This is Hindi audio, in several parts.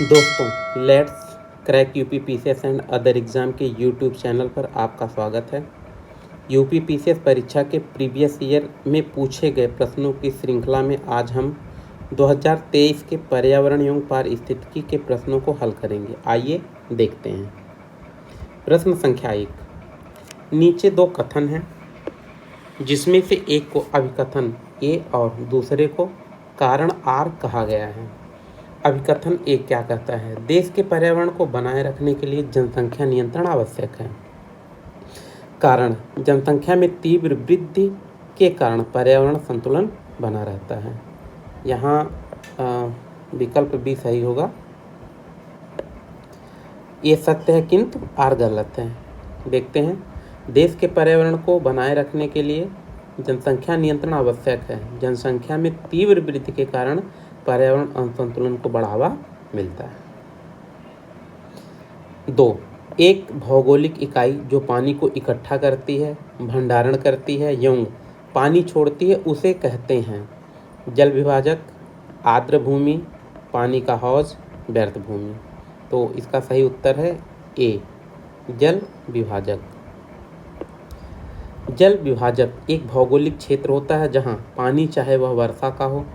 दोस्तों, let's crack UP PCS and other exam के यूट्यूब चैनल पर आपका स्वागत है। यूपी पीसीएस परीक्षा के प्रीवियस ईयर में पूछे गए प्रश्नों की श्रृंखला में आज हम 2023 के पर्यावरण एवं पारिस्थितिकी के प्रश्नों को हल करेंगे। आइए देखते हैं। प्रश्न संख्या 1। नीचे दो कथन हैं जिसमें से एक को अभिकथन ए और दूसरे को कारण आर कहा गया है। अभिकथन ए क्या कहता है? देश के पर्यावरण को बनाए रखने के लिए जनसंख्या नियंत्रण आवश्यक है। कारण, जनसंख्या में तीव्र वृद्धि के कारण पर्यावरण संतुलन बना रहता है। यहाँ विकल्प बी सही होगा। ये सत्य है किंतु आर गलत है। देखते हैं। देश के पर्यावरण को बनाए रखने के लिए जनसंख्या नियंत्रण आवश्यक है। जनसंख्या में तीव्र वृद्धि के कारण पर्यावरण असंतुलन को बढ़ावा मिलता है। 2। एक भौगोलिक इकाई जो पानी को इकट्ठा करती है, भंडारण करती है एवं पानी छोड़ती है उसे कहते हैं जल विभाजक, आर्द्र भूमि, पानी का हौज, व्यर्थ भूमि। तो इसका सही उत्तर है ए, जल विभाजक। जल विभाजक एक भौगोलिक क्षेत्र होता है जहां पानी चाहे वह वर्षा का हो,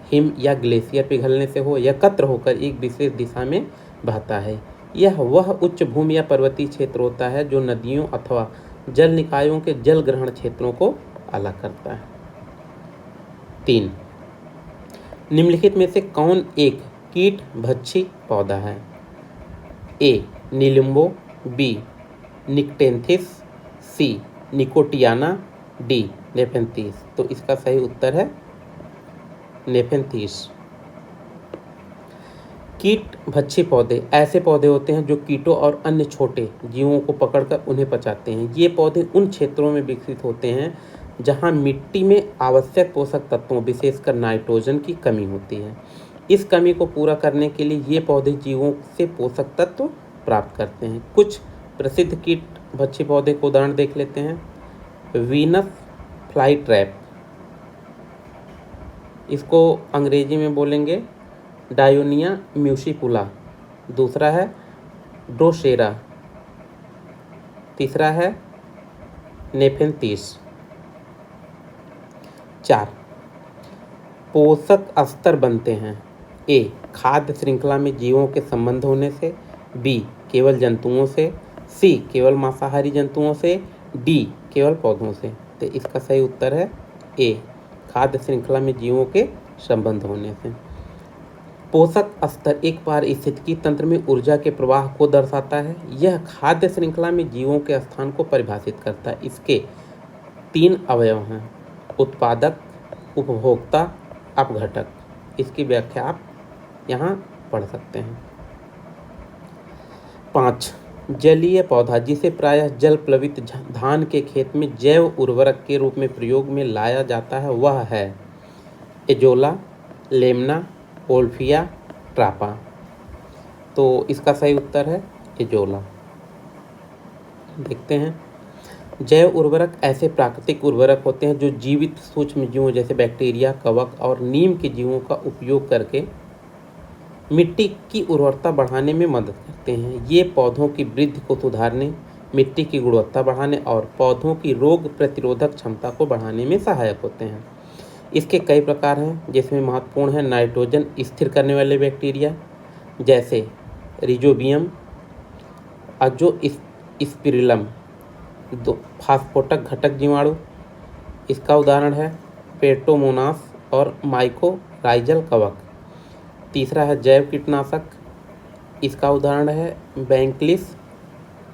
हिम या ग्लेशियर पिघलने से हो, एकत्र होकर एक विशेष दिशा में बहता है। यह वह उच्च भूमि या पर्वतीय क्षेत्र होता है जो नदियों अथवा जल निकायों के जल ग्रहण क्षेत्रों को अलग करता है। 3। निम्नलिखित में से कौन एक कीट भक्षी पौधा है? ए, नीलिम्बो, बी, निक्टेंथिस, सी, निकोटियाना, डी, नेफेंथिस। तो इसका सही उत्तर है नेफेंथिस। कीट भक्षी पौधे ऐसे पौधे होते हैं जो कीटों और अन्य छोटे जीवों को पकड़कर उन्हें पचाते हैं। ये पौधे उन क्षेत्रों में विकसित होते हैं जहां मिट्टी में आवश्यक पोषक तत्वों विशेषकर नाइट्रोजन की कमी होती है। इस कमी को पूरा करने के लिए ये पौधे जीवों से पोषक तत्व प्राप्त करते हैं। कुछ प्रसिद्ध कीट भक्षी पौधे को उदाहरण देख लेते हैं। वीनस फ्लाई ट्रैप, इसको अंग्रेजी में बोलेंगे डायोनिया म्यूसिपुला। दूसरा है ड्रोसेरा। तीसरा है नेफेंथिस। 4। पोषक स्तर बनते हैं। ए, खाद्य श्रृंखला में जीवों के संबंध होने से, बी, केवल जंतुओं से, सी, केवल मांसाहारी जंतुओं से, डी, केवल पौधों से। तो इसका सही उत्तर है ए, खाद्य श्रृंखला में जीवों के संबंध होने से। पोषक स्तर एक पारिस्थितिकी तंत्र में ऊर्जा के प्रवाह को दर्शाता है। यह खाद्य श्रृंखला में जीवों के स्थान को परिभाषित करता है। इसके 3 अवयव हैं: उत्पादक, उपभोक्ता, अपघटक। इसकी व्याख्या आप यहाँ पढ़ सकते हैं। 5। जलीय पौधा जिसे प्रायः जल प्लवित धान के खेत में जैव उर्वरक के रूप में प्रयोग में लाया जाता है वह है एजोला, लेमना, ओल्फिया, ट्रापा। तो इसका सही उत्तर है एजोला। देखते हैं। जैव उर्वरक ऐसे प्राकृतिक उर्वरक होते हैं जो जीवित सूक्ष्म जीवों जैसे बैक्टीरिया, कवक और नीम के जीवों का उपयोग करके मिट्टी की उर्वरता बढ़ाने में मदद करते हैं। ये पौधों की वृद्धि को सुधारने, मिट्टी की गुणवत्ता बढ़ाने और पौधों की रोग प्रतिरोधक क्षमता को बढ़ाने में सहायक होते हैं। इसके कई प्रकार हैं जिसमें महत्वपूर्ण है नाइट्रोजन स्थिर करने वाले बैक्टीरिया जैसे रिजोबियम, अजोस्पिरिलम, फास्फोटक घटक जीवाणु। इसका उदाहरण है पेट्रोमोनास और माइकोराइजल कवक। तीसरा है जैव कीटनाशक। इसका उदाहरण है बैंक्लिस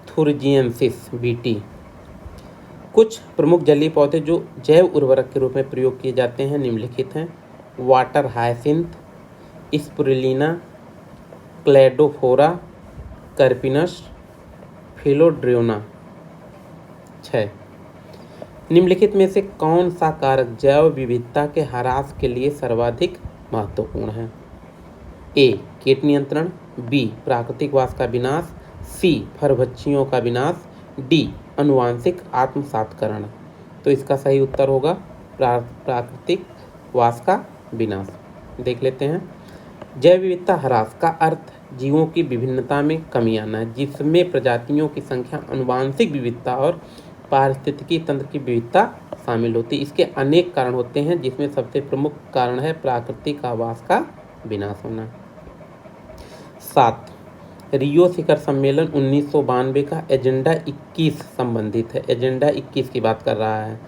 थुर्जिएंसिस बीटी। कुछ प्रमुख जलीय पौधे जो जैव उर्वरक के रूप में प्रयोग किए जाते हैं निम्नलिखित हैं: वाटर हायसिंथ, स्पुरुलिना, क्लेडोफोरा, कार्पिनस, फिलोड्रियोना। 6। निम्नलिखित में से कौन सा कारक जैव विविधता के ह्रास के लिए सर्वाधिक महत्वपूर्ण है? ए, कीट नियंत्रण, बी, प्राकृतिक वास का विनाश, सी, फरभक्षियों का विनाश, डी, आनुवांशिक आत्मसातकरण। तो इसका सही उत्तर होगा प्राकृतिक वास का विनाश। देख लेते हैं। जैव विविधता ह्रास का अर्थ जीवों की विभिन्नता में कमी आना है, जिसमें प्रजातियों की संख्या, आनुवंशिक विविधता और पारिस्थितिकी तंत्र की विविधता शामिल होती है। इसके अनेक कारण होते हैं, जिसमें सबसे प्रमुख कारण है प्राकृतिक आवास का विनाश होना। 7, रियो शिखर सम्मेलन 1992 का एजेंडा 21 संबंधित है। एजेंडा 21 की बात कर रहा है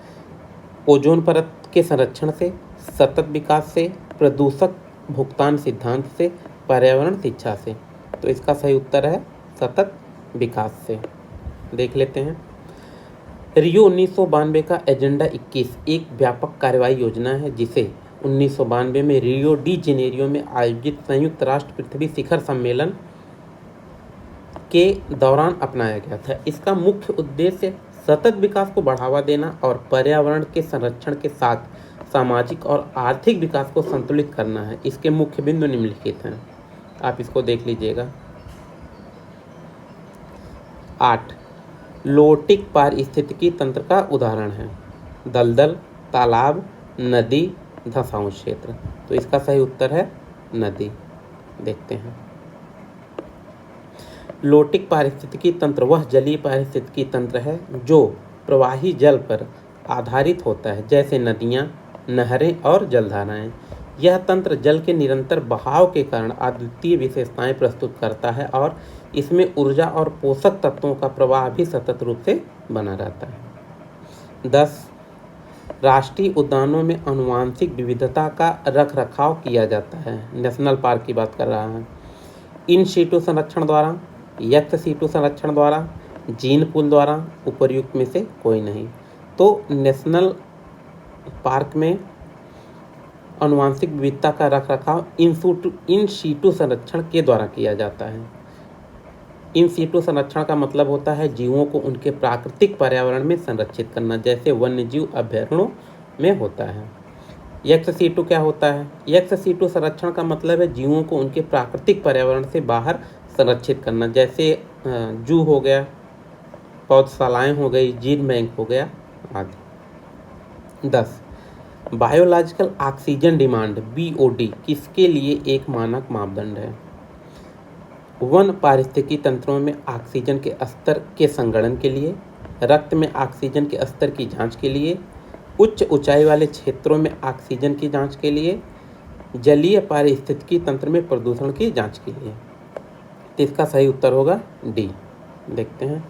ओजोन परत के संरक्षण से, सतत विकास से, प्रदूषक भुगतान सिद्धांत से, पर्यावरण शिक्षा से। तो इसका सही उत्तर है सतत विकास से। देख लेते हैं। रियो 1992 का एजेंडा 21 एक व्यापक कार्रवाई योजना है, जिसे 1992 में रियो डी जेनेरियो में आयोजित संयुक्त राष्ट्र पृथ्वी शिखर सम्मेलन के दौरान अपनाया गया था। इसका मुख्य उद्देश्य सतत विकास को बढ़ावा देना और पर्यावरण के संरक्षण के साथ सामाजिक और आर्थिक विकास को संतुलित करना है। इसके मुख्य बिंदु निम्नलिखित हैं, आप इसको देख लीजिएगा। 8, लोटिक पारिस्थितिकी तंत्र का उदाहरण है दलदल, तालाब, नदी, धंसाऊ क्षेत्र। तो इसका सही उत्तर है नदी। देखते हैं। लोटिक पारिस्थितिकी तंत्र वह जलीय पारिस्थितिकी तंत्र है जो प्रवाही जल पर आधारित होता है, जैसे नदियाँ, नहरें और जलधाराएं। यह तंत्र जल के निरंतर बहाव के कारण अद्वितीय विशेषताएं प्रस्तुत करता है और इसमें ऊर्जा और पोषक तत्वों का प्रवाह भी सतत रूप से बना रहता है। 10, राष्ट्रीय उद्यानों में आनुवंशिक विविधता का रखरखाव किया जाता है। नेशनल पार्क की बात कर रहा है। इन सीटू संरक्षण द्वारा, यक्ष सीटू संरक्षण द्वारा, जीन पूल द्वारा, उपर्युक्त में से कोई नहीं। तो नेशनल पार्क में आनुवंशिक विविधता का रखरखाव इन सीटू संरक्षण के द्वारा किया जाता है। इन सीटू संरक्षण का मतलब होता है जीवों को उनके प्राकृतिक पर्यावरण में संरक्षित करना, जैसे वन्यजीव अभयारण्यों में होता है। यक्ष सीटू क्या होता है? यक्ष सीटू संरक्षण का मतलब है जीवों को उनके प्राकृतिक पर्यावरण से बाहर संरक्षित करना, जैसे जू हो गया, पौधशालाएं हो गई, जीन बैंक हो गया आदि। 10, बायोलॉजिकल ऑक्सीजन डिमांड BOD किसके लिए एक मानक मापदंड है? वन पारिस्थितिकी तंत्रों में ऑक्सीजन के स्तर के संगणन के लिए, रक्त में ऑक्सीजन के स्तर की जांच के लिए, उच्च ऊंचाई वाले क्षेत्रों में ऑक्सीजन की जांच के लिए, जलीय पारिस्थितिकी तंत्र में प्रदूषण की जांच के लिए। तो इसका सही उत्तर होगा डी। देखते हैं।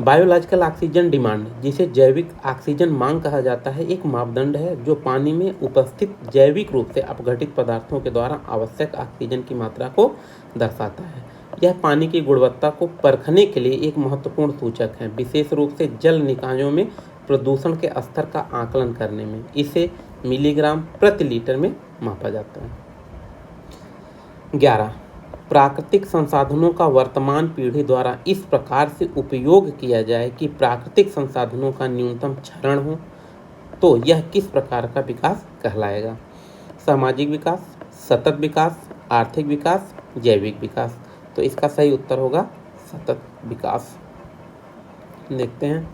बायोलॉजिकल ऑक्सीजन डिमांड, जिसे जैविक ऑक्सीजन मांग कहा जाता है, एक मापदंड है जो पानी में उपस्थित जैविक रूप से अपघटित पदार्थों के द्वारा आवश्यक ऑक्सीजन की मात्रा को दर्शाता है। यह पानी की गुणवत्ता को परखने के लिए एक महत्वपूर्ण सूचक है, विशेष रूप से जल निकायों में प्रदूषण के स्तर का आकलन करने में। इसे मिलीग्राम प्रति लीटर में मापा जाता है। 11, प्राकृतिक संसाधनों का वर्तमान पीढ़ी द्वारा इस प्रकार से उपयोग किया जाए कि प्राकृतिक संसाधनों का न्यूनतम क्षरण हो, तो यह किस प्रकार का विकास कहलाएगा? सामाजिक विकास, सतत विकास, आर्थिक विकास, जैविक विकास। तो इसका सही उत्तर होगा सतत विकास। देखते हैं।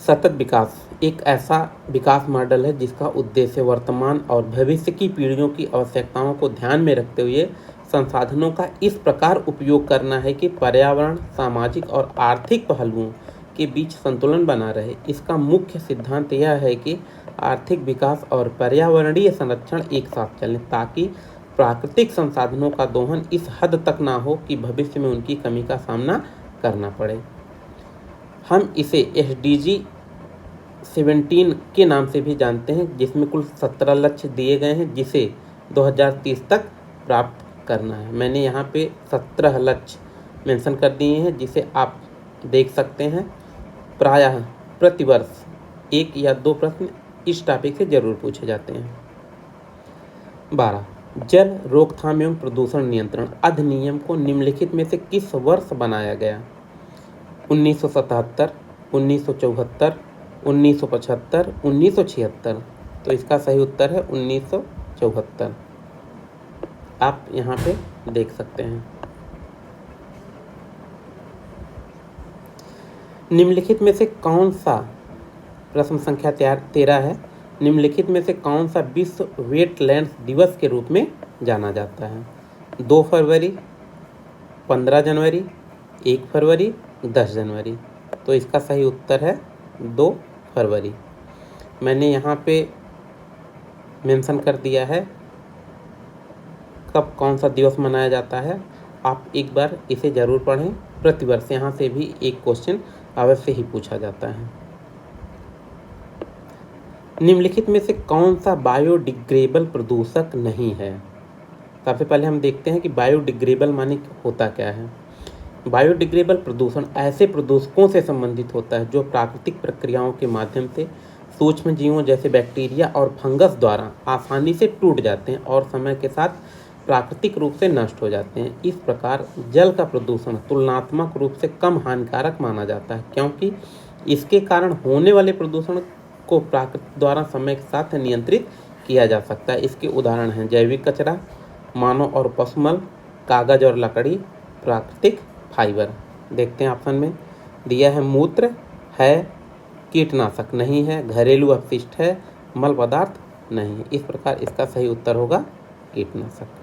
सतत विकास एक ऐसा विकास मॉडल है जिसका उद्देश्य वर्तमान और भविष्य की पीढ़ियों की आवश्यकताओं को ध्यान में रखते हुए संसाधनों का इस प्रकार उपयोग करना है कि पर्यावरण, सामाजिक और आर्थिक पहलुओं के बीच संतुलन बना रहे। इसका मुख्य सिद्धांत यह है कि आर्थिक विकास और पर्यावरणीय संरक्षण एक साथ चलें, ताकि प्राकृतिक संसाधनों का दोहन इस हद तक ना हो कि भविष्य में उनकी कमी का सामना करना पड़े। हम इसे SDG 17 के नाम से भी जानते हैं, जिसमें कुल 17 लक्ष्य दिए गए हैं, जिसे 2030 तक प्राप्त करना है। मैंने यहाँ पे 17 लक्ष्य मेंशन कर दिए हैं, जिसे आप देख सकते हैं। प्रायः प्रतिवर्ष 1 या 2 प्रश्न इस टॉपिक से जरूर पूछे जाते हैं। 12, जल रोकथाम एवं प्रदूषण नियंत्रण अधिनियम को निम्नलिखित में से किस वर्ष बनाया गया? 1977, 1974, 1975, 1976। तो इसका सही उत्तर है 1974। आप यहाँ पे देख सकते हैं। निम्नलिखित में से कौन सा, प्रश्न संख्या 13 है, निम्नलिखित में से कौन सा विश्व वेटलैंड्स दिवस के रूप में जाना जाता है? 2 फरवरी, 15 जनवरी, 1 फरवरी, 10 जनवरी। तो इसका सही उत्तर है 2 फरवरी। मैंने यहाँ पे मेंशन कर दिया है कब कौन सा दिवस मनाया जाता है, आप एक बार इसे ज़रूर पढ़ें। प्रतिवर्ष यहाँ से भी एक क्वेश्चन अवश्य ही पूछा जाता है। निम्नलिखित में से कौन सा बायोडिग्रेडेबल प्रदूषक नहीं है? सबसे पहले हम देखते हैं कि बायोडिग्रेडेबल माने होता क्या है। बायोडिग्रेडेबल प्रदूषण ऐसे प्रदूषकों से संबंधित होता है जो प्राकृतिक प्रक्रियाओं के माध्यम से सूक्ष्म जीवों जैसे बैक्टीरिया और फंगस द्वारा आसानी से टूट जाते हैं और समय के साथ प्राकृतिक रूप से नष्ट हो जाते हैं। इस प्रकार जल का प्रदूषण तुलनात्मक रूप से कम हानिकारक माना जाता है, क्योंकि इसके कारण होने वाले प्रदूषण को प्रकृति द्वारा समय के साथ नियंत्रित किया जा सकता है। इसके उदाहरण हैं जैविक कचरा, मानव और पशुमल, कागज और लकड़ी, प्राकृतिक फाइबर। देखते हैं ऑप्शन में दिया है मूत्र है, कीटनाशक नहीं है, घरेलू अपशिष्ट है, मल पदार्थ नहीं। इस प्रकार इसका सही उत्तर होगा कीटनाशक।